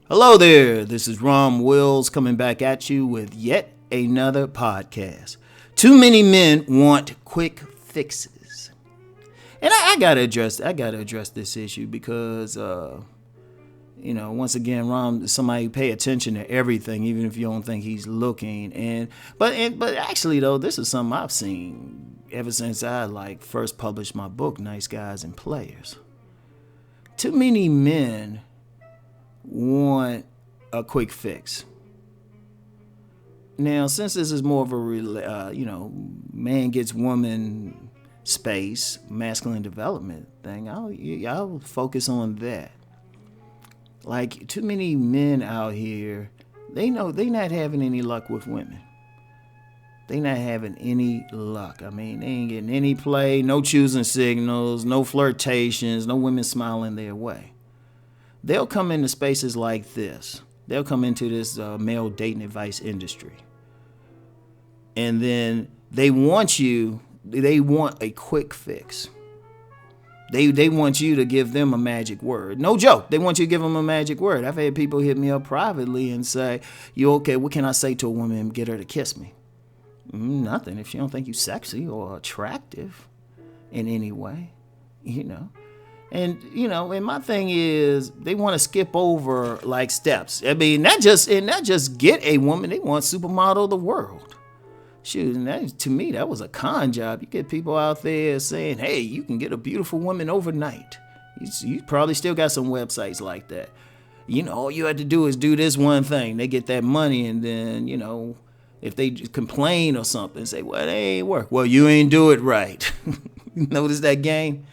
Hello there, this is Rom Wills coming back at you with yet another podcast. Too many men want quick fixes. And I gotta address this issue because once again, Rom, somebody pay attention to everything, even if you don't think he's looking. But actually though, this is something I've seen ever since I first published my book, Nice Guys and Players. Too many men want a quick fix. Now, since this is more of a man gets woman space, masculine development thing, I'll focus on that. Like, too many men out here, they know they not having any luck with women. They not having any luck. I mean, they ain't getting any play, no choosing signals, no flirtations, no women smiling their way. They'll come into spaces like this. They'll come into this male dating advice industry. And then they want a quick fix. They want you to give them a magic word. No joke. They want you to give them a magic word. I've had people hit me up privately and say, "You okay? What can I say to a woman and get her to kiss me?" Nothing. If she don't think you sexy or attractive in any way, And my thing is they want to skip over like steps. I mean, not just get a woman. They want supermodel of the world. Shoot, and to me, that was a con job. You get people out there saying, "Hey, you can get a beautiful woman overnight." You probably still got some websites like that. All you had to do is do this one thing. They get that money, and then if they complain or something, say, "Well, it ain't work." Well, you ain't do it right. Notice that game?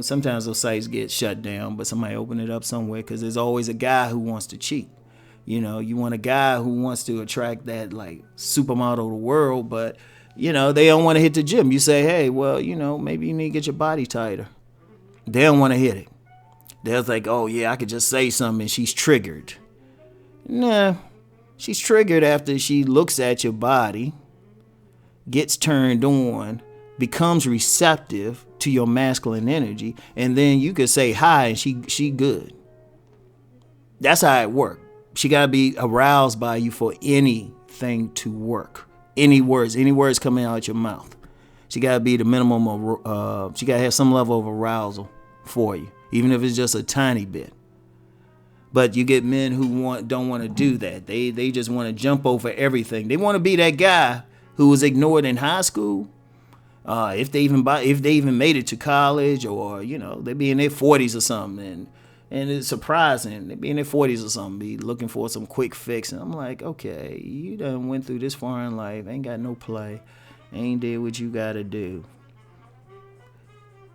Sometimes those sites get shut down, but somebody open it up somewhere because there's always a guy who wants to cheat. You want a guy who wants to attract that like supermodel of the world, but they don't want to hit the gym. You say, "Hey, well, maybe you need to get your body tighter." They don't want to hit it. They're like, "Oh yeah, I could just say something and she's triggered." Nah, she's triggered after she looks at your body, gets turned on, becomes receptive to your masculine energy, and then you could say hi and she good. That's how it works. She gotta be aroused by you for anything to work. Any words coming out your mouth. She gotta be the minimum of she gotta have some level of arousal for you, even if it's just a tiny bit. But you get men who don't want to do that. They just want to jump over everything. They want to be that guy who was ignored in high school. If they even made it to college, or they be in their 40s or something, and it's surprising they be in their 40s or something, be looking for some quick fix, and I'm like, okay, you done went through this far in life, ain't got no play, ain't did what you gotta do,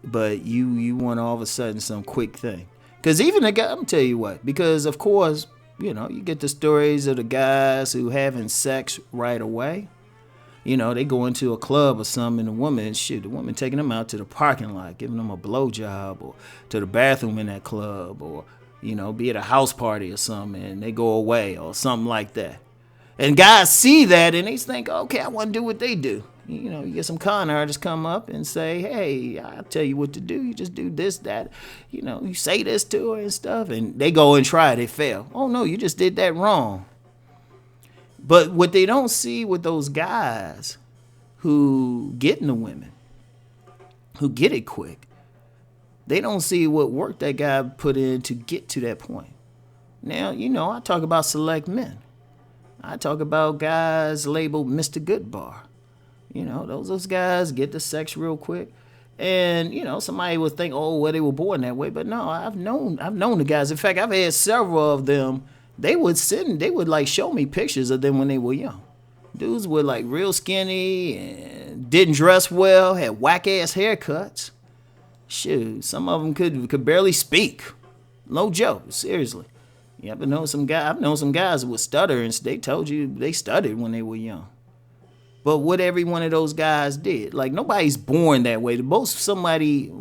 but you want all of a sudden some quick thing. Because even the guy, I'm tell you what, because of course you get the stories of the guys who having sex right away. They go into a club or something, and the woman taking them out to the parking lot, giving them a blowjob, or to the bathroom in that club, or, be at a house party or something, and they go away, or something like that. And guys see that, and they think, okay, I want to do what they do. You get some con artists come up and say, "Hey, I'll tell you what to do. You just do this, that. You say this to her and stuff," and they go and try it, they fail. "Oh, no, you just did that wrong." But what they don't see with those guys who get into women, who get it quick, they don't see what work that guy put in to get to that point. Now, I talk about select men. I talk about guys labeled Mr. Goodbar. Those guys get the sex real quick. And, somebody would think, "Oh, well, they were born that way." But no, I've known the guys. In fact, I've had several of them. They would show me pictures of them when they were young. Dudes were like real skinny and didn't dress well, had whack ass haircuts. Shoot, some of them could barely speak. No joke, seriously. You ever know some guy? I've known some guys who would stutter, and they told you they stuttered when they were young. But what every one of those guys did, like nobody's born that way. Most somebody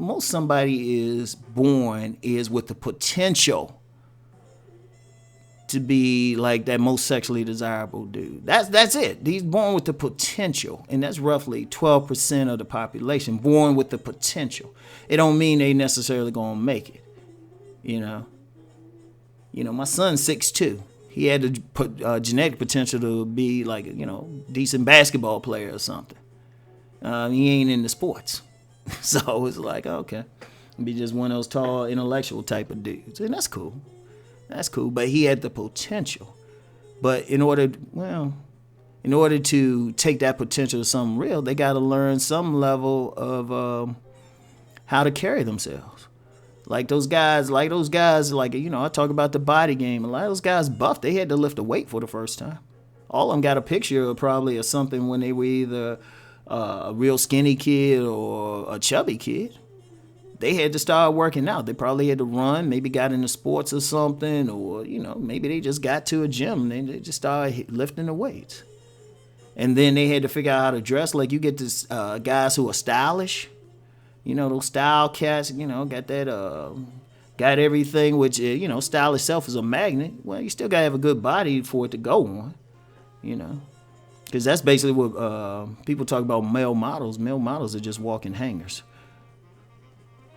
is born is with the potential to be like that most sexually desirable dude. That's it. He's born with the potential, and that's roughly 12% of the population born with the potential. It don't mean they necessarily gonna make it. My son's 6'2". He had the genetic potential to be like, decent basketball player or something. He ain't into sports. So it's like, okay. Be just one of those tall, intellectual type of dudes. And that's cool. That's cool. But he had the potential. But in order to take that potential to something real, they got to learn some level of how to carry themselves. Like those guys, I talk about the body game. A lot of those guys buff, they had to lift a weight for the first time. All of them got a picture of probably of something when they were either a real skinny kid or a chubby kid. They had to start working out. They probably had to run, maybe got into sports or something, or, maybe they just got to a gym and they just started lifting the weights. And then they had to figure out how to dress. Like you get this guys who are stylish, those style cats, got that, got everything, which, style itself is a magnet. Well, you still got to have a good body for it to go on, Because that's basically what people talk about male models. Male models are just walking hangers.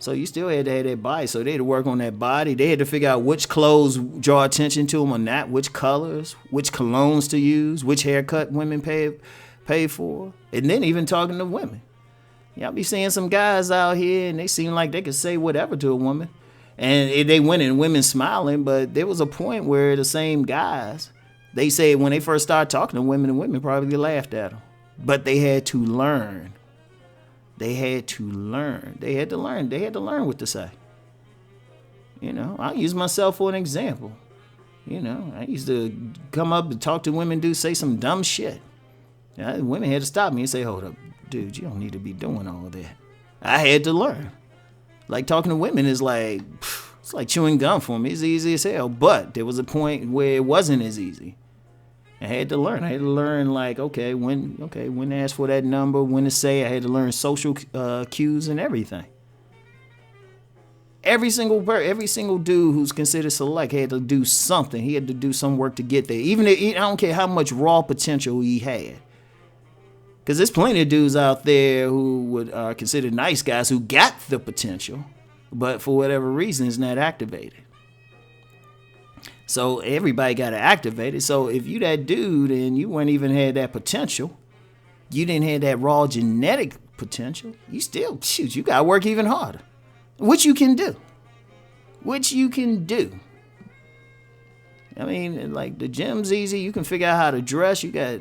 So you still had to have that body. So they had to work on that body. They had to figure out which clothes draw attention to them or not, which colors, which colognes to use, which haircut women pay for. And then even talking to women. Y'all be seeing some guys out here and they seem like they could say whatever to a woman. And they went and women smiling, but there was a point where the same guys, they say when they first started talking to women, the women probably laughed at them. But they had to learn. They had to learn what to say. I use myself for an example. I used to come up and talk to women, say some dumb shit. Women had to stop me and say, hold up, dude, you don't need to be doing all of that. I had to learn. Like talking to women is like, it's like chewing gum for me. It's easy as hell. But there was a point where it wasn't as easy. I had to learn. Like, when to ask for that number, when to say. I had to learn social cues and everything. Every single dude who's considered select had to do something. He had to do some work to get there. Even if, I don't care how much raw potential he had. Because there's plenty of dudes out there who are considered nice guys who got the potential, but for whatever reason is not activated. So everybody got to activate it. So if you that dude and you weren't even had that potential, you didn't have that raw genetic potential, you still, you got to work even harder. Which you can do. I mean, like the gym's easy. You can figure out how to dress. You got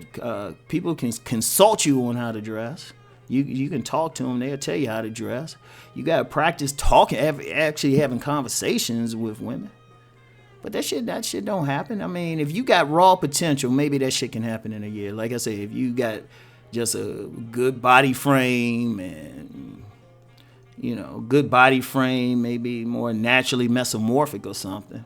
people can consult you on how to dress. You can talk to them. They'll tell you how to dress. You got to practice talking, actually having conversations with women. But that shit don't happen. I mean, if you got raw potential, maybe that shit can happen in a year. Like I said, if you got just a good body frame and, good body frame, maybe more naturally mesomorphic or something.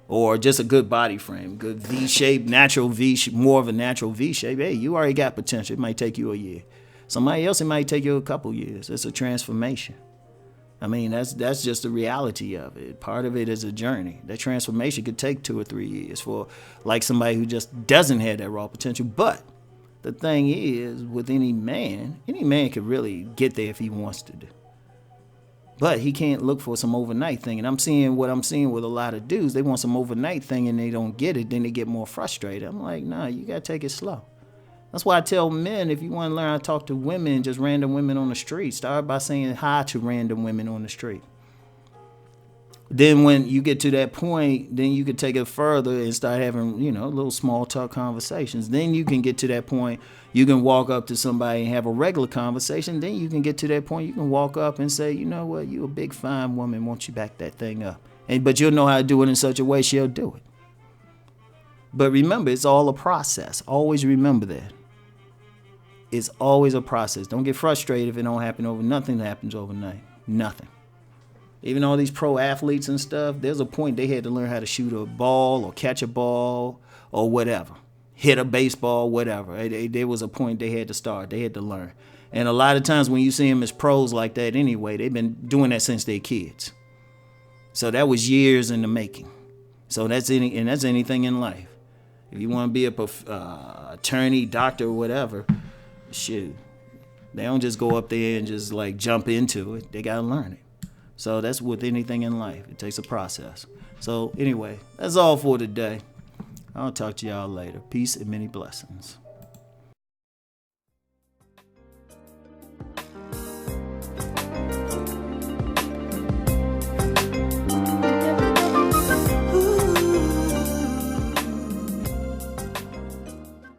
Or just a good body frame, good V shape, natural V, more of a natural V shape. Hey, you already got potential. It might take you a year. Somebody else, it might take you a couple years. It's a transformation. I mean, that's just the reality of it. Part of it is a journey. That transformation could take 2 or 3 years for like somebody who just doesn't have that raw potential. But the thing is, with any man could really get there if he wants to do. But he can't look for some overnight thing. And I'm seeing with a lot of dudes. They want some overnight thing and they don't get it. Then they get more frustrated. I'm like, nah, you got to take it slow. That's why I tell men, if you want to learn how to talk to women, just random women on the street, start by saying hi to random women on the street. Then when you get to that point, then you can take it further and start having, little small talk conversations. Then you can get to that point. You can walk up to somebody and have a regular conversation. Then you can get to that point. You can walk up and say, you know what, you a big fine woman. Won't you back that thing up? But you'll know how to do it in such a way she'll do it. But remember, it's all a process. Always remember that. It's always a process. Don't get frustrated if it don't happen overnight. Nothing happens overnight. Nothing. Even all these pro athletes and stuff, there's a point they had to learn how to shoot a ball or catch a ball or whatever. Hit a baseball, whatever. There was a point they had to start. They had to learn. And a lot of times when you see them as pros like that anyway, they've been doing that since they're kids. So that was years in the making. So that's anything in life. If you want to be a attorney, doctor, or whatever, shoot. They don't just go up there and just like jump into it. They got to learn it. So that's with anything in life. It takes a process. So anyway, that's all for today. I'll talk to y'all later. Peace and many blessings.